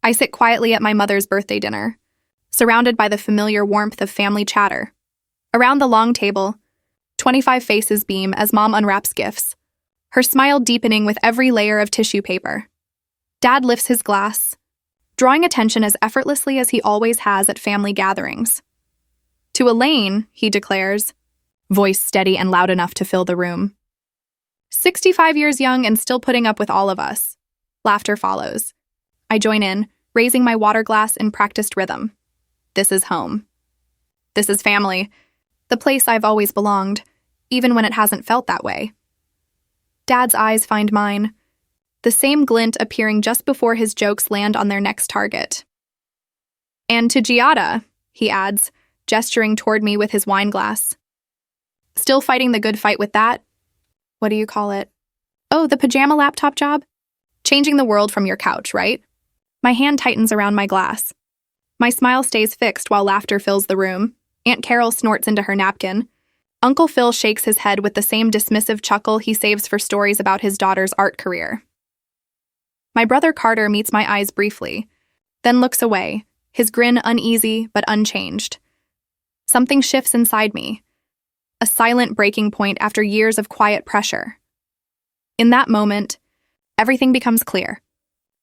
I sit quietly at my mother's birthday dinner, surrounded by the familiar warmth of family chatter. Around the long table, 25 faces beam as Mom unwraps gifts, her smile deepening with every layer of tissue paper. Dad lifts his glass, drawing attention as effortlessly as he always has at family gatherings. To Elaine, he declares, voice steady and loud enough to fill the room. 65 years young and still putting up with all of us. Laughter follows. I join in, raising my water glass in practiced rhythm. This is home. This is family, the place I've always belonged, even when it hasn't felt that way. Dad's eyes find mine, the same glint appearing just before his jokes land on their next target. And to Giada, he adds, gesturing toward me with his wine glass. Still fighting the good fight with that? What do you call it? Oh, the pajama laptop job? Changing the world from your couch, right? My hand tightens around my glass. My smile stays fixed while laughter fills the room. Aunt Carol snorts into her napkin. Uncle Phil shakes his head with the same dismissive chuckle he saves for stories about his daughter's art career. My brother Carter meets my eyes briefly, then looks away, his grin uneasy but unchanged. Something shifts inside me, a silent breaking point after years of quiet pressure. In that moment, everything becomes clear.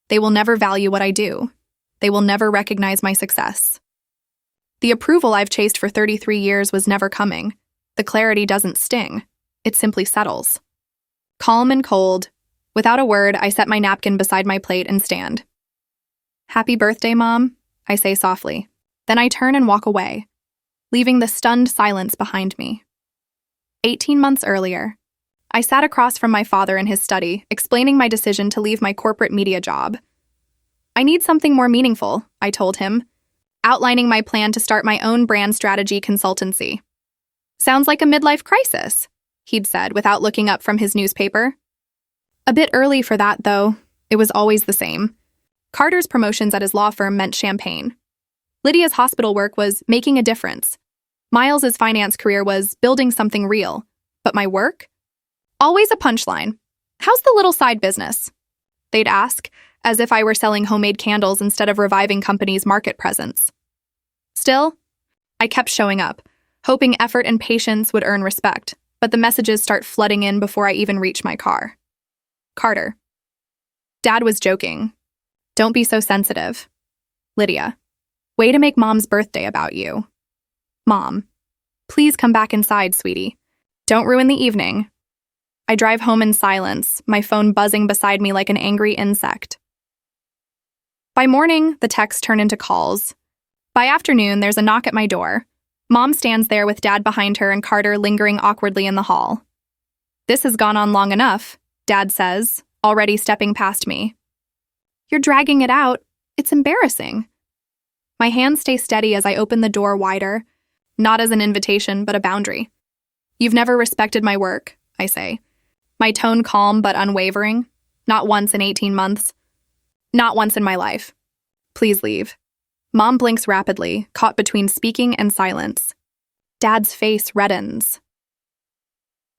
They will never value what I do. They will never recognize my success. The approval I've chased for 33 years was never coming. The clarity doesn't sting. It simply settles. Calm and cold, without a word, I set my napkin beside my plate and stand. Happy birthday, Mom, I say softly. Then I turn and walk away, leaving the stunned silence behind me. 18 months earlier, I sat across from my father in his study, explaining my decision to leave my corporate media job. I need something more meaningful, I told him, outlining my plan to start my own brand strategy consultancy. Sounds like a midlife crisis, he'd said without looking up from his newspaper. A bit early for that, though. It was always the same. Carter's promotions at his law firm meant champagne. Lydia's hospital work was making a difference. Miles's finance career was building something real. But my work? Always a punchline. How's the little side business? They'd ask, as if I were selling homemade candles instead of reviving company's market presence. Still, I kept showing up, hoping effort and patience would earn respect, but the messages start flooding in before I even reach my car. Carter. Dad was joking. Don't be so sensitive. Lydia. Way to make Mom's birthday about you. Mom. Please come back inside, sweetie. Don't ruin the evening. I drive home in silence, my phone buzzing beside me like an angry insect. By morning, the texts turn into calls. By afternoon, there's a knock at my door. Mom stands there with Dad behind her and Carter lingering awkwardly in the hall. This has gone on long enough, Dad says, already stepping past me. You're dragging it out. It's embarrassing. My hands stay steady as I open the door wider, not as an invitation, but a boundary. You've never respected my work, I say. My tone calm but unwavering. Not once in 18 months. Not once in my life. Please leave. Mom blinks rapidly, caught between speaking and silence. Dad's face reddens.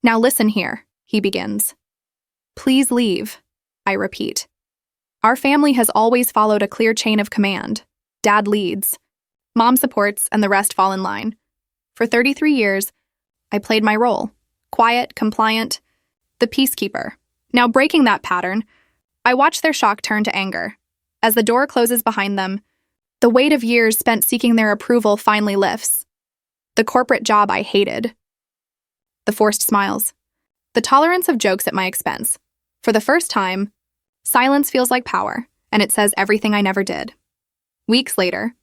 Now listen here, he begins. Please leave, I repeat. Our family has always followed a clear chain of command. Dad leads. Mom supports, and the rest fall in line. For 33 years, I played my role. Quiet, compliant, the peacekeeper. Now breaking that pattern, I watch their shock turn to anger. As the door closes behind them, the weight of years spent seeking their approval finally lifts. The corporate job I hated. The forced smiles. The tolerance of jokes at my expense. For the first time, silence feels like power, and it says everything I never did. Weeks later,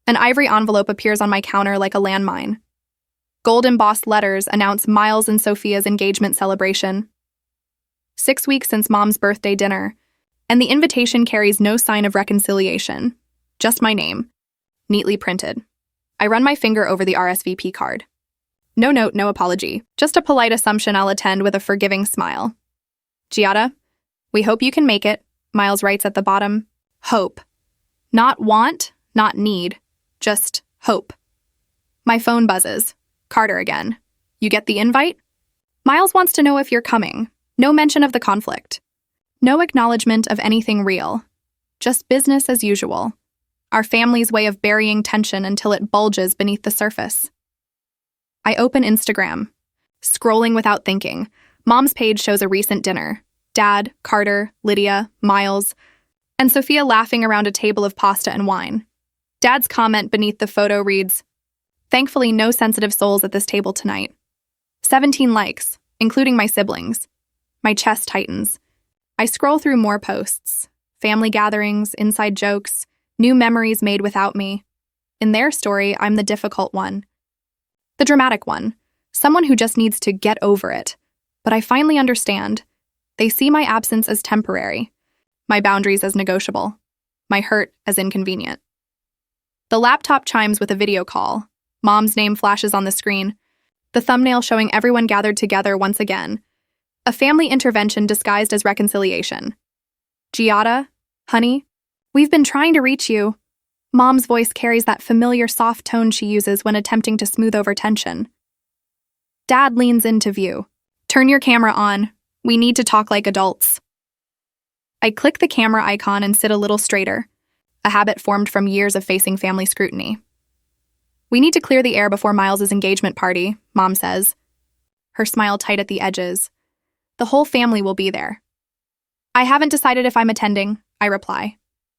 an ivory envelope appears on my counter like a landmine. Gold-embossed letters announce Miles and Sophia's engagement celebration. 6 weeks since Mom's birthday dinner, and the invitation carries no sign of reconciliation. Just my name, neatly printed. I run my finger over the RSVP card. No note, no apology, just a polite assumption I'll attend with a forgiving smile. Giada, we hope you can make it, Miles writes at the bottom. Hope. Not want, not need, just hope. My phone buzzes. Carter again. You get the invite? Miles wants to know if you're coming. No mention of the conflict. No acknowledgement of anything real. Just business as usual. Our family's way of burying tension until it bulges beneath the surface. I open Instagram. Scrolling without thinking, Mom's page shows a recent dinner. Dad, Carter, Lydia, Miles, and Sophia laughing around a table of pasta and wine. Dad's comment beneath the photo reads, "Thankfully, no sensitive souls at this table tonight." 17 likes, including my siblings. My chest tightens. I scroll through more posts. Family gatherings, inside jokes, new memories made without me. In their story, I'm the difficult one. The dramatic one. Someone who just needs to get over it. But I finally understand. They see my absence as temporary, my boundaries as negotiable, my hurt as inconvenient. The laptop chimes with a video call. Mom's name flashes on the screen, the thumbnail showing everyone gathered together once again. A family intervention disguised as reconciliation. "Giada, honey, we've been trying to reach you." Mom's voice carries that familiar soft tone she uses when attempting to smooth over tension. Dad leans into view. "Turn your camera on. We need to talk like adults." I click the camera icon and sit a little straighter, a habit formed from years of facing family scrutiny. "We need to clear the air before Miles's engagement party," Mom says, her smile tight at the edges. "The whole family will be there." "I haven't decided if I'm attending," I reply.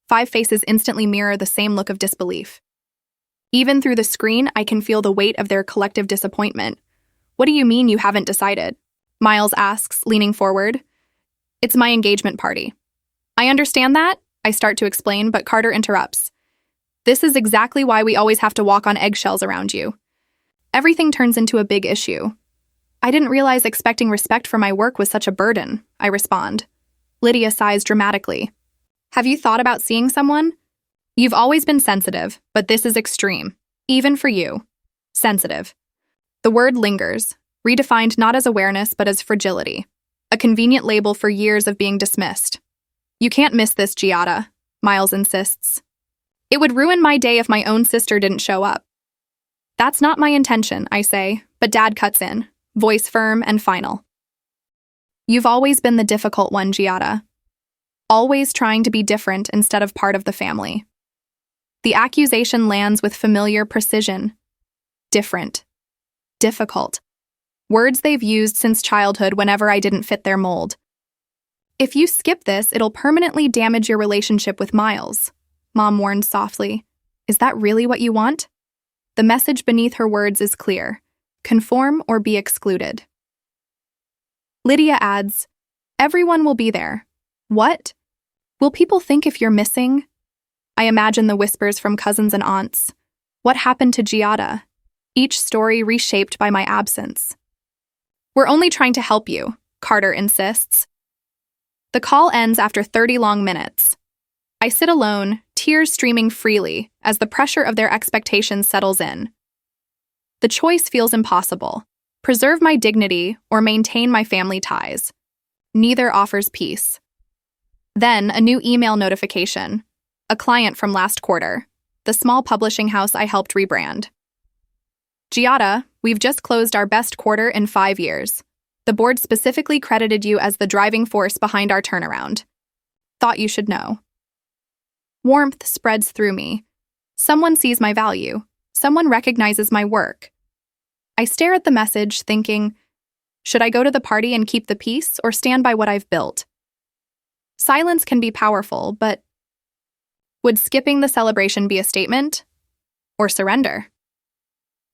5 faces instantly mirror the same look of disbelief. Even through the screen, I can feel the weight of their collective disappointment. "What do you mean you haven't decided?" Miles asks, leaning forward. "It's my engagement party." "I understand that," I start to explain, but Carter interrupts. "This is exactly why we always have to walk on eggshells around you." Everything turns into a big issue. "I didn't realize expecting respect for my work was such a burden," I respond. Lydia sighs dramatically. "Have you thought about seeing someone?" "You've always been sensitive, but this is extreme. Even for you. Sensitive." The word lingers, redefined not as awareness but as fragility, a convenient label for years of being dismissed. "You can't miss this, Giada," Miles insists. "It would ruin my day if my own sister didn't show up." "That's not my intention," I say, but Dad cuts in, voice firm and final. "You've always been the difficult one, Giada. Always trying to be different instead of part of the family." The accusation lands with familiar precision. Different. Difficult. Words they've used since childhood whenever I didn't fit their mold. "If you skip this, it'll permanently damage your relationship with Miles," Mom warns softly. "Is that really what you want?" The message beneath her words is clear. Conform or be excluded. Lydia adds, "Everyone will be there." What? Will people think if you're missing? I imagine the whispers from cousins and aunts. What happened to Giada? Each story reshaped by my absence. "We're only trying to help you," Carter insists. The call ends after 30 long minutes. I sit alone, tears streaming freely as the pressure of their expectations settles in. The choice feels impossible. Preserve my dignity or maintain my family ties. Neither offers peace. Then, a new email notification. A client from last quarter, the small publishing house I helped rebrand. "Giada, we've just closed our best quarter in 5 years. The board specifically credited you as the driving force behind our turnaround. Thought you should know." Warmth spreads through me. Someone sees my value. Someone recognizes my work. I stare at the message, thinking, should I go to the party and keep the peace or stand by what I've built? Silence can be powerful, but would skipping the celebration be a statement? Or surrender?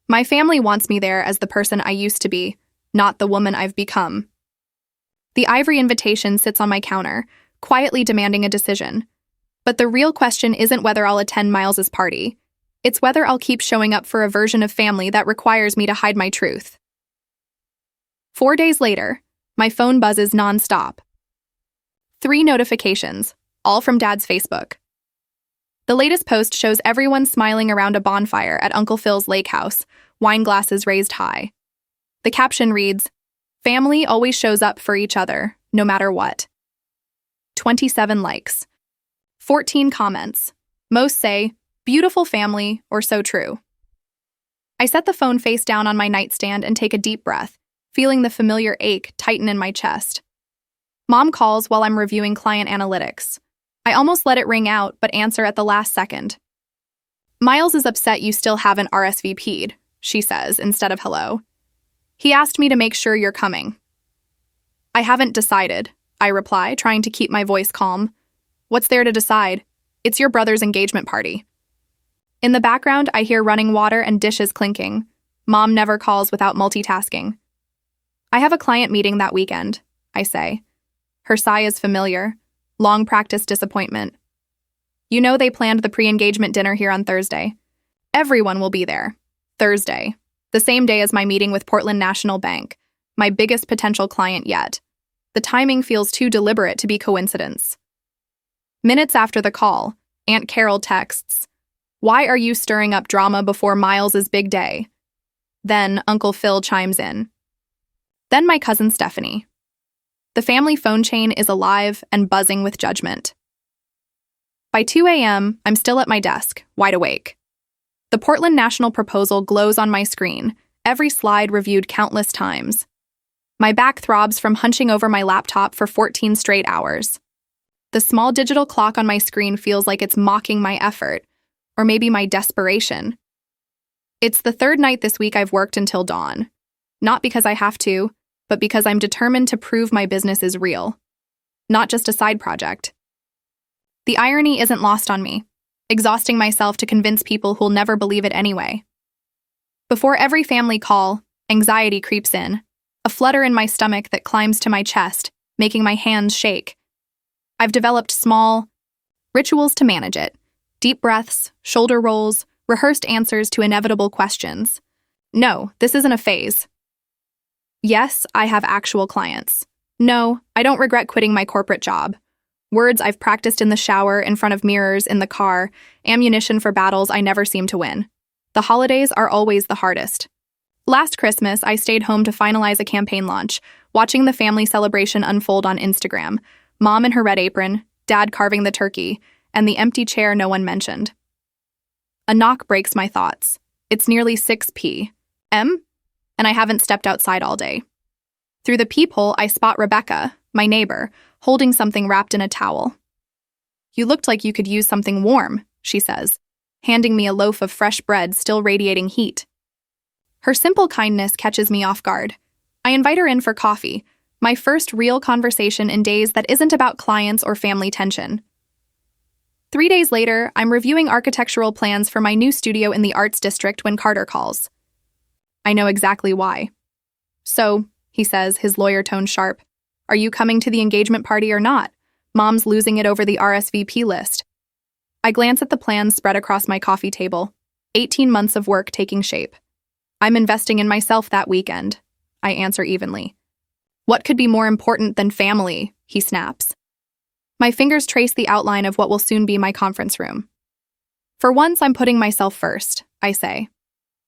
My family wants me there as the person I used to be, not the woman I've become. The ivory invitation sits on my counter, quietly demanding a decision. But the real question isn't whether I'll attend Miles's party. It's whether I'll keep showing up for a version of family that requires me to hide my truth. 4 days later, my phone buzzes nonstop. 3 notifications, all from Dad's Facebook. The latest post shows everyone smiling around a bonfire at Uncle Phil's lake house, wine glasses raised high. The caption reads, "Family always shows up for each other, no matter what." 27 likes. 14 comments. Most say, "Beautiful family," or "So true." I set the phone face down on my nightstand and take a deep breath, feeling the familiar ache tighten in my chest. Mom calls while I'm reviewing client analytics. I almost let it ring out, but answer at the last second. Miles is upset you still haven't RSVP'd, she says, instead of hello. He asked me to make sure you're coming. I haven't decided, I reply, trying to keep my voice calm. What's there to decide? It's your brother's engagement party. In the background, I hear running water and dishes clinking. Mom never calls without multitasking. I have a client meeting that weekend, I say. Her sigh is familiar. Long practice disappointment. You know they planned the pre-engagement dinner here on Thursday. Everyone will be there. Thursday, the same day as my meeting with Portland National Bank, my biggest potential client yet. The timing feels too deliberate to be coincidence. Minutes after the call, Aunt Carol texts, "Why are you stirring up drama before Miles's big day?" Then Uncle Phil chimes in. Then my cousin Stephanie. The family phone chain is alive and buzzing with judgment. By 2 a.m., I'm still at my desk, wide awake. The Portland National proposal glows on my screen, every slide reviewed countless times. My back throbs from hunching over my laptop for 14 straight hours. The small digital clock on my screen feels like it's mocking my effort, or maybe my desperation. It's the third night this week I've worked until dawn. Not because I have to, but because I'm determined to prove my business is real. Not just a side project. The irony isn't lost on me, exhausting myself to convince people who'll never believe it anyway. Before every family call, anxiety creeps in, a flutter in my stomach that climbs to my chest, making my hands shake. I've developed small rituals to manage it. Deep breaths, shoulder rolls, rehearsed answers to inevitable questions. No, this isn't a phase. Yes, I have actual clients. No, I don't regret quitting my corporate job. Words I've practiced in the shower, in front of mirrors, in the car, ammunition for battles I never seem to win. The holidays are always the hardest. Last Christmas, I stayed home to finalize a campaign launch, watching the family celebration unfold on Instagram, Mom in her red apron, Dad carving the turkey, and the empty chair no one mentioned. A knock breaks my thoughts. It's nearly 6 p.m., and I haven't stepped outside all day. Through the peephole, I spot Rebecca, my neighbor, holding something wrapped in a towel. "You looked like you could use something warm," she says, handing me a loaf of fresh bread still radiating heat. Her simple kindness catches me off guard. I invite her in for coffee, my first real conversation in days that isn't about clients or family tension. 3 days later, I'm reviewing architectural plans for my new studio in the Arts District when Carter calls. I know exactly why. "So," he says, his lawyer tone sharp, "are you coming to the engagement party or not? Mom's losing it over the RSVP list." I glance at the plans spread across my coffee table. 18 months of work taking shape. "I'm investing in myself that weekend," I answer evenly. "What could be more important than family?" he snaps. My fingers trace the outline of what will soon be my conference room. "For once, I'm putting myself first," I say.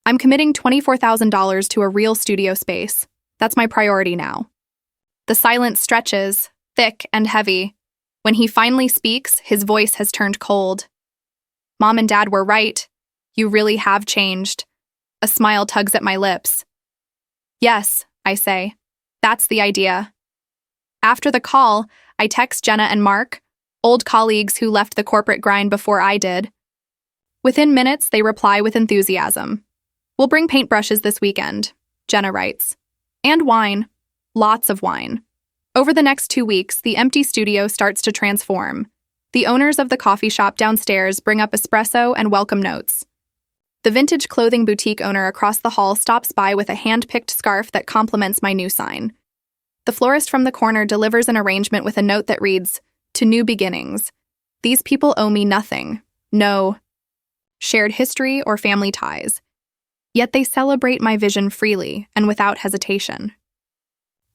"I'm committing $24,000 to a real studio space. That's my priority now." The silence stretches, thick and heavy. When he finally speaks, his voice has turned cold. "Mom and Dad were right. You really have changed." A smile tugs at my lips. "Yes," I say. "That's the idea." After the call, I text Jenna and Mark, old colleagues who left the corporate grind before I did. Within minutes, they reply with enthusiasm. "We'll bring paintbrushes this weekend," Jenna writes. "And wine. Lots of wine." Over the next 2 weeks, the empty studio starts to transform. The owners of the coffee shop downstairs bring up espresso and welcome notes. The vintage clothing boutique owner across the hall stops by with a hand-picked scarf that complements my new sign. The florist from the corner delivers an arrangement with a note that reads, "To new beginnings. These people owe me nothing. No shared history or family ties. Yet they celebrate my vision freely and without hesitation."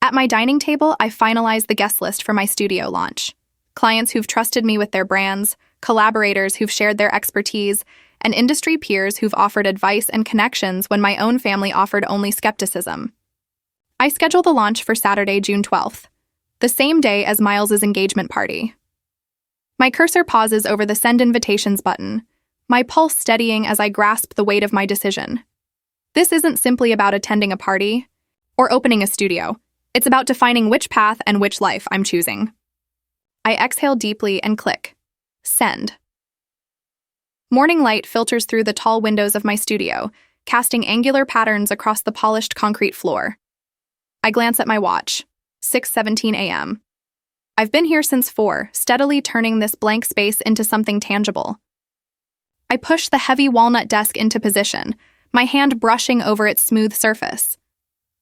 At my dining table, I finalize the guest list for my studio launch. Clients who've trusted me with their brands, collaborators who've shared their expertise, and industry peers who've offered advice and connections when my own family offered only skepticism. I schedule the launch for Saturday, June 12th, the same day as Miles's engagement party. My cursor pauses over the Send Invitations button, my pulse steadying as I grasp the weight of my decision. This isn't simply about attending a party or opening a studio. It's about defining which path and which life I'm choosing. I exhale deeply and click. Send. Morning light filters through the tall windows of my studio, casting angular patterns across the polished concrete floor. I glance at my watch. 6:17 a.m. I've been here since 4, steadily turning this blank space into something tangible. I push the heavy walnut desk into position, my hand brushing over its smooth surface.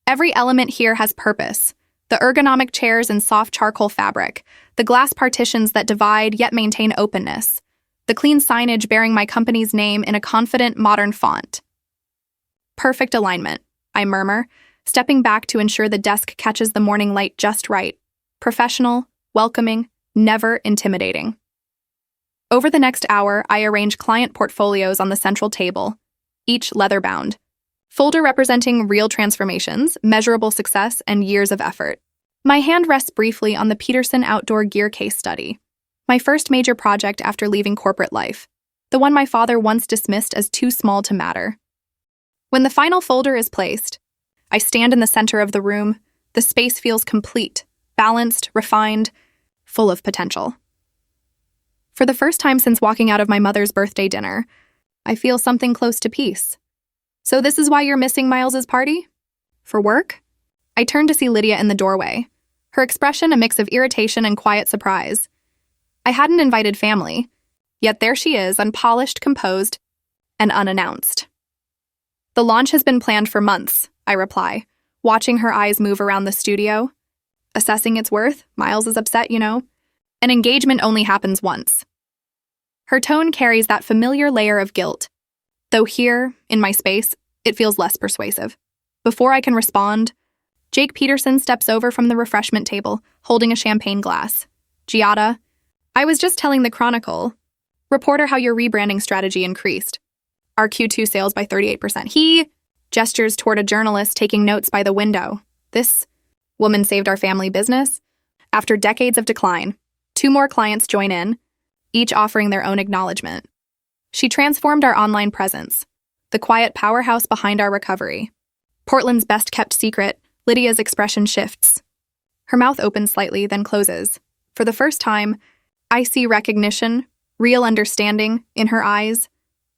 Every element here has purpose. The ergonomic chairs and soft charcoal fabric, the glass partitions that divide yet maintain openness, the clean signage bearing my company's name in a confident, modern font. Perfect alignment, I murmur, stepping back to ensure the desk catches the morning light just right. Professional, welcoming, never intimidating. Over the next hour, I arrange client portfolios on the central table, each leather-bound. Folder representing real transformations, measurable success, and years of effort. My hand rests briefly on the Peterson outdoor gear case study, my first major project after leaving corporate life, the one my father once dismissed as too small to matter. When the final folder is placed, I stand in the center of the room. The space feels complete, balanced, refined, full of potential. For the first time since walking out of my mother's birthday dinner, I feel something close to peace. So this is why you're missing Miles's party? For work? I turn to see Lydia in the doorway, her expression a mix of irritation and quiet surprise. I hadn't invited family, yet there she is, unpolished, composed, and unannounced. The launch has been planned for months, I reply, watching her eyes move around the studio. Assessing its worth, Miles is upset, you know. An engagement only happens once. Her tone carries that familiar layer of guilt, though here, in my space, it feels less persuasive. Before I can respond, Jake Peterson steps over from the refreshment table, holding a champagne glass. Giada, I was just telling the Chronicle reporter how your rebranding strategy increased. Our Q2 sales by 38%. He gestures toward a journalist taking notes by the window. This woman saved our family business. After decades of decline, 2 more clients join in, each offering their own acknowledgement. She transformed our online presence, the quiet powerhouse behind our recovery. Portland's best-kept secret, Lydia's expression shifts. Her mouth opens slightly, then closes. For the first time, I see recognition, real understanding, in her eyes.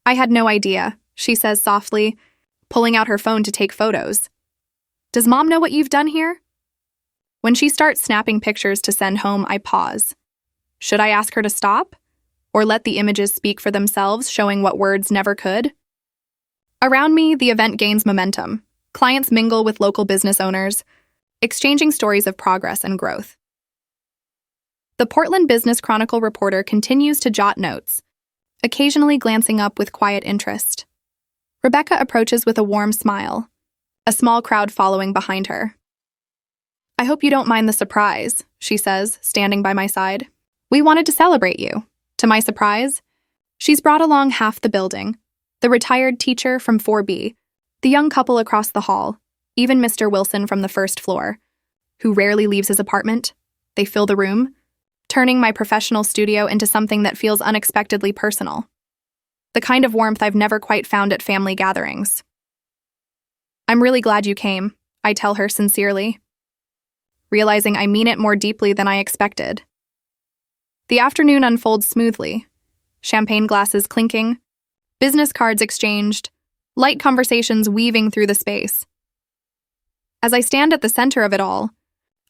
I had no idea, she says softly, pulling out her phone to take photos. Does Mom know what you've done here? When she starts snapping pictures to send home, I pause. Should I ask her to stop? Or let the images speak for themselves, showing what words never could? Around me, the event gains momentum. Clients mingle with local business owners, exchanging stories of progress and growth. The Portland Business Chronicle reporter continues to jot notes, occasionally glancing up with quiet interest. Rebecca approaches with a warm smile, a small crowd following behind her. I hope you don't mind the surprise, she says, standing by my side. We wanted to celebrate you. To my surprise, she's brought along half the building, the retired teacher from 4B, the young couple across the hall, even Mr. Wilson from the first floor, who rarely leaves his apartment. They fill the room, turning my professional studio into something that feels unexpectedly personal. The kind of warmth I've never quite found at family gatherings. I'm really glad you came, I tell her sincerely, realizing I mean it more deeply than I expected. The afternoon unfolds smoothly, champagne glasses clinking, business cards exchanged, light conversations weaving through the space. As I stand at the center of it all,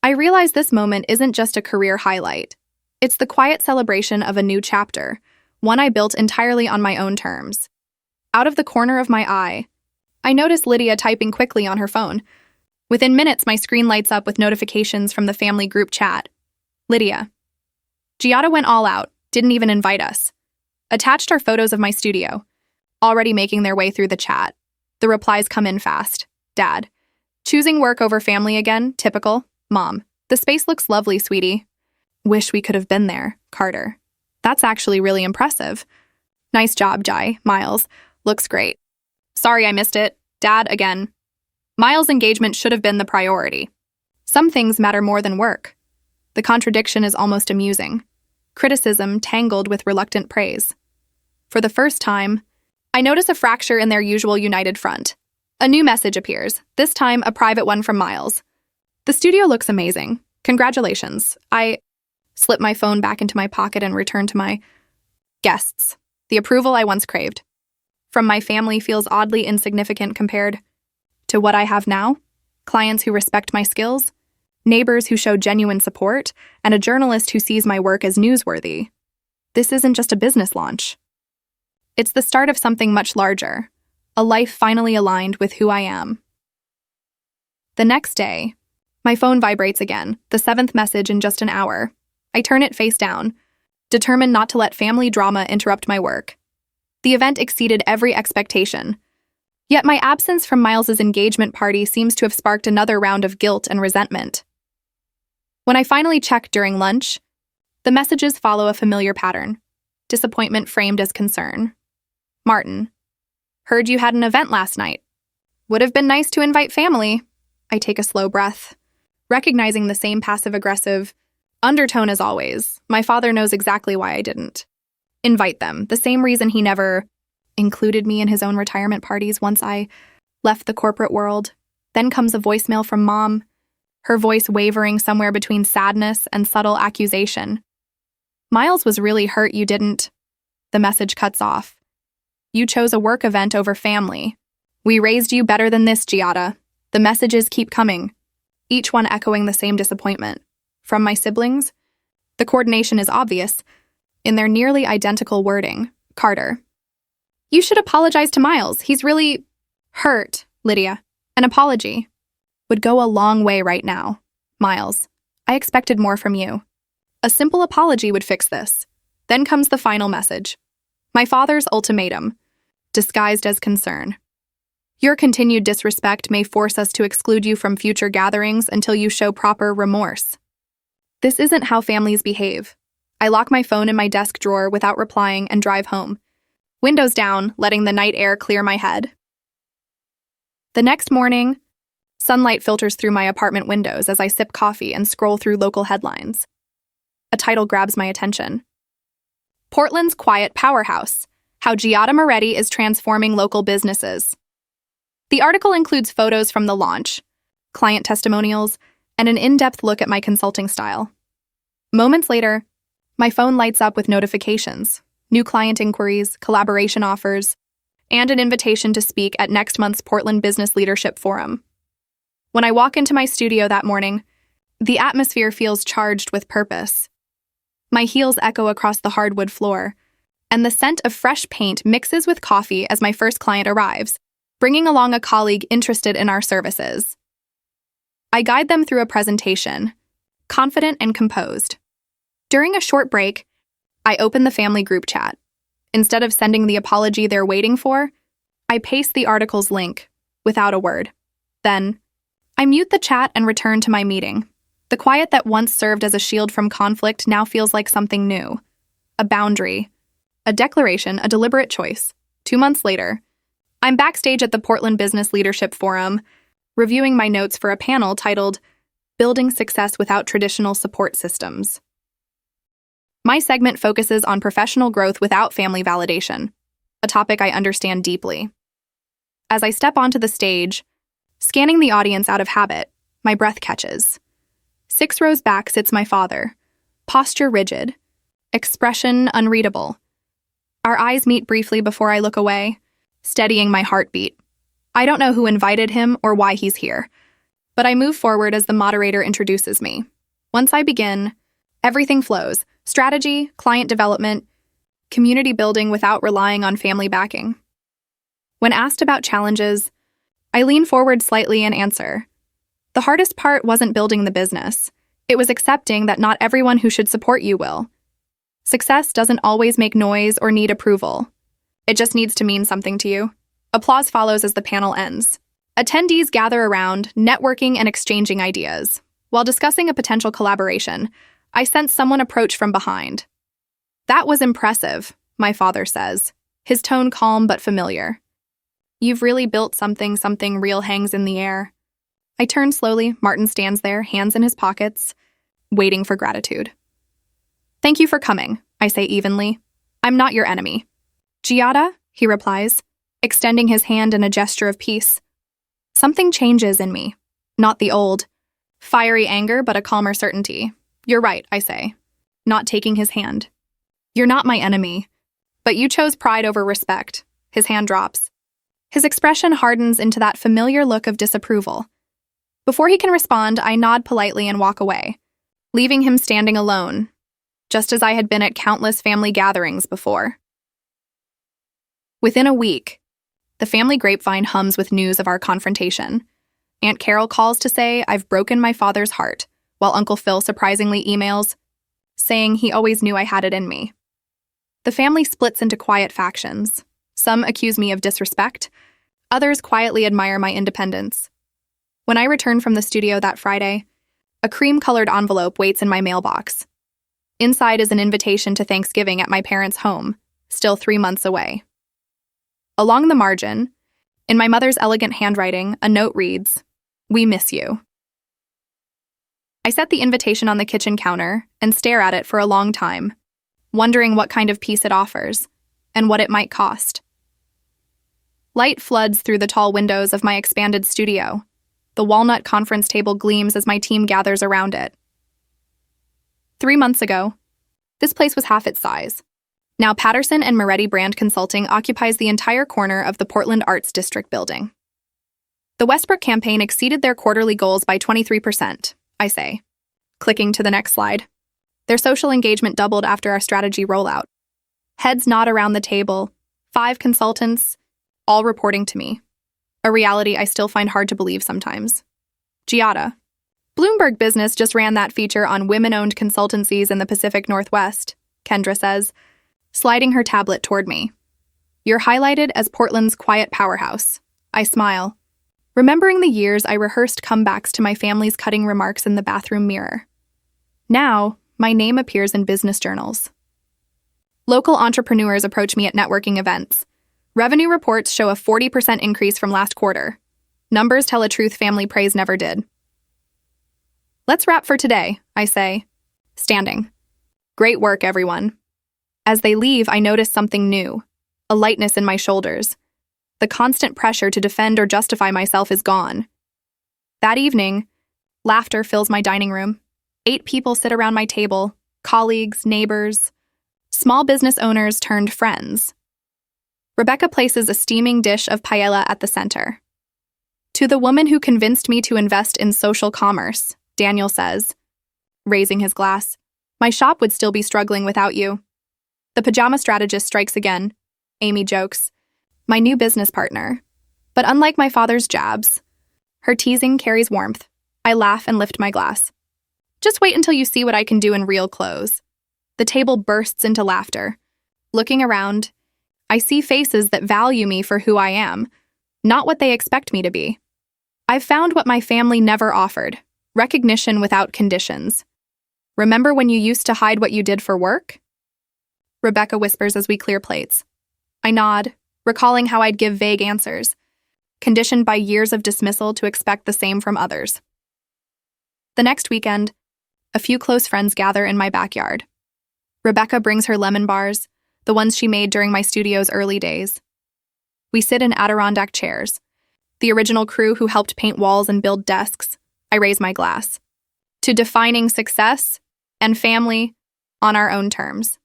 I realize this moment isn't just a career highlight. It's the quiet celebration of a new chapter, one I built entirely on my own terms. Out of the corner of my eye, I notice Lydia typing quickly on her phone. Within minutes, my screen lights up with notifications from the family group chat. Lydia. Giada went all out, didn't even invite us. Attached are photos of my studio, already making their way through the chat. The replies come in fast. Dad. Choosing work over family again, typical. Mom. The space looks lovely, sweetie. Wish we could have been there, Carter. That's actually really impressive. Nice job, Jai. Miles. Looks great. Sorry I missed it. Dad, again. Miles' engagement should have been the priority. Some things matter more than work. The contradiction is almost amusing. Criticism tangled with reluctant praise. For the first time, I notice a fracture in their usual united front. A new message appears, this time a private one from Miles. The studio looks amazing. Congratulations. I slip my phone back into my pocket and return to my Guests. The approval I once craved. From my family feels oddly insignificant compared to what I have now. Clients who respect my skills, neighbors who show genuine support, and a journalist who sees my work as newsworthy. This isn't just a business launch. It's the start of something much larger, a life finally aligned with who I am. The next day, my phone vibrates again, the 7th message in just an hour. I turn it face down, determined not to let family drama interrupt my work. The event exceeded every expectation. Yet my absence from Miles's engagement party seems to have sparked another round of guilt and resentment. When I finally check during lunch, the messages follow a familiar pattern, disappointment framed as concern. Martin, heard you had an event last night. Would have been nice to invite family. I take a slow breath, recognizing the same passive-aggressive undertone as always. My father knows exactly why I didn't invite them, the same reason he never included me in his own retirement parties once I left the corporate world. Then comes a voicemail from Mom, her voice wavering somewhere between sadness and subtle accusation. Miles was really hurt you didn't. The message cuts off. You chose a work event over family. We raised you better than this, Giada. The messages keep coming, each one echoing the same disappointment. From my siblings, the coordination is obvious. In their nearly identical wording, Carter. You should apologize to Miles. He's really hurt, Lydia. An apology would go a long way right now. Miles, I expected more from you. A simple apology would fix this. Then comes the final message. My father's ultimatum, disguised as concern. Your continued disrespect may force us to exclude you from future gatherings until you show proper remorse. This isn't how families behave. I lock my phone in my desk drawer without replying and drive home. Windows down, letting the night air clear my head. The next morning, sunlight filters through my apartment windows as I sip coffee and scroll through local headlines. A title grabs my attention. Portland's Quiet Powerhouse: How Giada Moretti is Transforming Local Businesses. The article includes photos from the launch, client testimonials, and an in-depth look at my consulting style. Moments later, my phone lights up with notifications, new client inquiries, collaboration offers, and an invitation to speak at next month's Portland Business Leadership Forum. When I walk into my studio that morning, the atmosphere feels charged with purpose. My heels echo across the hardwood floor, and the scent of fresh paint mixes with coffee as my first client arrives, bringing along a colleague interested in our services. I guide them through a presentation, confident and composed. During a short break, I open the family group chat. Instead of sending the apology they're waiting for, I paste the article's link, without a word. Then, I mute the chat and return to my meeting. The quiet that once served as a shield from conflict now feels like something new. A boundary, a declaration, a deliberate choice. 2 months later, I'm backstage at the Portland Business Leadership Forum, reviewing my notes for a panel titled, Building Success Without Traditional Support Systems. My segment focuses on professional growth without family validation, a topic I understand deeply. As I step onto the stage, scanning the audience out of habit, my breath catches. 6 rows back sits my father, posture rigid, expression unreadable. Our eyes meet briefly before I look away, steadying my heartbeat. I don't know who invited him or why he's here, but I move forward as the moderator introduces me. Once I begin, everything flows: strategy, client development, community building without relying on family backing. When asked about challenges, I lean forward slightly and answer. The hardest part wasn't building the business. It was accepting that not everyone who should support you will. Success doesn't always make noise or need approval. It just needs to mean something to you. Applause follows as the panel ends. Attendees gather around, networking and exchanging ideas. While discussing a potential collaboration, I sense someone approach from behind. That was impressive, my father says, his tone calm but familiar. You've really built something real hangs in the air. I turn slowly. Martin stands there, hands in his pockets, waiting for gratitude. Thank you for coming, I say evenly. I'm not your enemy. Giada, he replies, extending his hand in a gesture of peace. Something changes in me. Not the old, fiery anger, but a calmer certainty. You're right, I say, not taking his hand. You're not my enemy. But you chose pride over respect. His hand drops. His expression hardens into that familiar look of disapproval. Before he can respond, I nod politely and walk away, leaving him standing alone, just as I had been at countless family gatherings before. Within a week, the family grapevine hums with news of our confrontation. Aunt Carol calls to say I've broken my father's heart, while Uncle Phil surprisingly emails, saying he always knew I had it in me. The family splits into quiet factions. Some accuse me of disrespect, others quietly admire my independence. When I return from the studio that Friday, a cream-colored envelope waits in my mailbox. Inside is an invitation to Thanksgiving at my parents' home, still 3 months away. Along the margin, in my mother's elegant handwriting, a note reads, "We miss you." I set the invitation on the kitchen counter and stare at it for a long time, wondering what kind of peace it offers and what it might cost. Light floods through the tall windows of my expanded studio. The walnut conference table gleams as my team gathers around it. 3 months ago, this place was half its size. Now Patterson and Moretti Brand Consulting occupies the entire corner of the Portland Arts District building. The Westbrook campaign exceeded their quarterly goals by 23%, I say, clicking to the next slide. Their social engagement doubled after our strategy rollout. Heads nod around the table, 5 consultants, all reporting to me. A reality I still find hard to believe sometimes. Giada. Bloomberg Business just ran that feature on women-owned consultancies in the Pacific Northwest, Kendra says, sliding her tablet toward me. You're highlighted as Portland's quiet powerhouse. I smile, remembering the years I rehearsed comebacks to my family's cutting remarks in the bathroom mirror. Now, my name appears in business journals. Local entrepreneurs approach me at networking events. Revenue reports show a 40% increase from last quarter. Numbers tell a truth family praise never did. Let's wrap for today, I say, standing. Great work, everyone. As they leave, I notice something new, a lightness in my shoulders. The constant pressure to defend or justify myself is gone. That evening, laughter fills my dining room. 8 people sit around my table, colleagues, neighbors, small business owners turned friends. Rebecca places a steaming dish of paella at the center. To the woman who convinced me to invest in social commerce, Daniel says, raising his glass, my shop would still be struggling without you. The pajama strategist strikes again, Amy jokes, my new business partner. But unlike my father's jabs, her teasing carries warmth. I laugh and lift my glass. Just wait until you see what I can do in real clothes. The table bursts into laughter. Looking around, I see faces that value me for who I am, not what they expect me to be. I've found what my family never offered, recognition without conditions. Remember when you used to hide what you did for work? Rebecca whispers as we clear plates. I nod, recalling how I'd give vague answers, conditioned by years of dismissal to expect the same from others. The next weekend, a few close friends gather in my backyard. Rebecca brings her lemon bars, the ones she made during my studio's early days. We sit in Adirondack chairs, the original crew who helped paint walls and build desks. I raise my glass. To defining success and family on our own terms.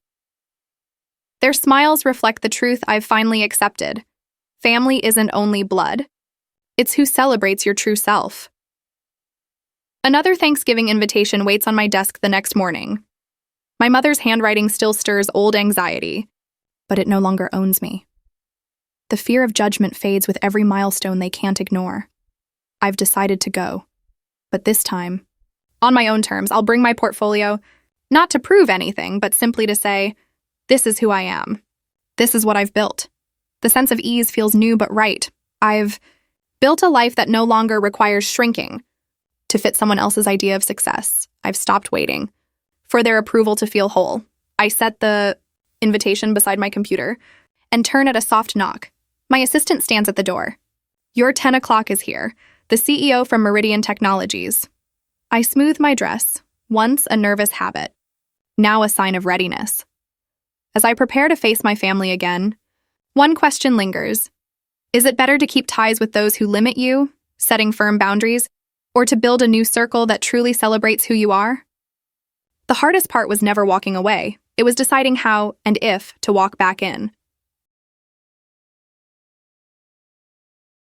Their smiles reflect the truth I've finally accepted. Family isn't only blood. It's who celebrates your true self. Another Thanksgiving invitation waits on my desk the next morning. My mother's handwriting still stirs old anxiety, but it no longer owns me. The fear of judgment fades with every milestone they can't ignore. I've decided to go. But this time, on my own terms, I'll bring my portfolio, not to prove anything, but simply to say, this is who I am. This is what I've built. The sense of ease feels new but right. I've built a life that no longer requires shrinking to fit someone else's idea of success. I've stopped waiting for their approval to feel whole. I set the invitation beside my computer and turn at a soft knock. My assistant stands at the door. Your 10 o'clock is here, the CEO from Meridian Technologies. I smooth my dress, once a nervous habit, now a sign of readiness. As I prepare to face my family again, one question lingers. Is it better to keep ties with those who limit you, setting firm boundaries, or to build a new circle that truly celebrates who you are? The hardest part was never walking away. It was deciding how and if to walk back in.